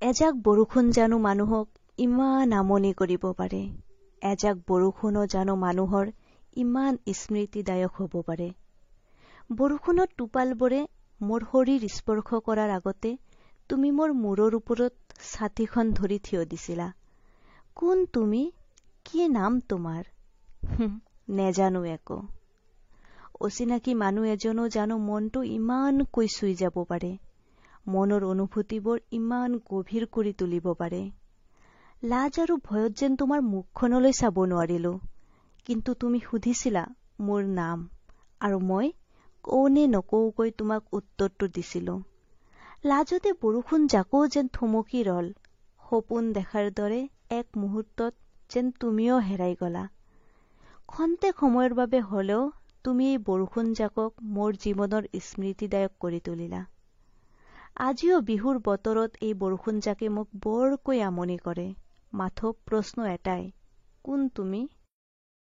এজাক বৰষুণ জানো মানুহক ইমান আমনি কৰিব পাৰে। এজাক বৰষুণো জানো মানুহৰ ইমান স্মৃতিদায়ক হ'ব পাৰে। বৰষুণৰ টোপালবোৰে মোৰ শৰীৰ স্পৰ্শ কৰাৰ আগতে তুমি মোৰ মূৰৰ ওপৰত ছাতিখন ধৰি থিয় দিছিলা। কোন তুমি? কি নাম তোমাৰ? নেজানো একো। অচিনাকি মানুহ এজনো জানো মনটো ইমানকৈ চুই যাব পাৰে, মনৰ অনুভূতিবোৰ ইমান গভীৰ কৰি তুলিব পাৰে। লাজ আৰু ভয়ত যেন তোমাৰ মুখখনলৈ চাব নোৱাৰিলো, কিন্তু তুমি সুধিছিলা মোৰ নাম আৰু মই কওঁ নে নকওঁকৈ তোমাক উত্তৰটো দিছিলো। লাজতে বৰষুণ জাকো যেন থমকি ৰল, সপোন দেখাৰ দৰে এক মুহূৰ্তত যেন তুমিও হেৰাই গলা। খন্তেক সময়ৰ বাবে হলেও তুমি এই বৰষুণ জাকক মোৰ জীৱনৰ স্মৃতিদায়ক কৰি তুলিলা। আজিও বিহুৰ বতৰত এই বৰষুণ জাকে মোক বৰকৈ আমনি কৰে। মাথো প্ৰশ্ন এটাই, কোন তুমি?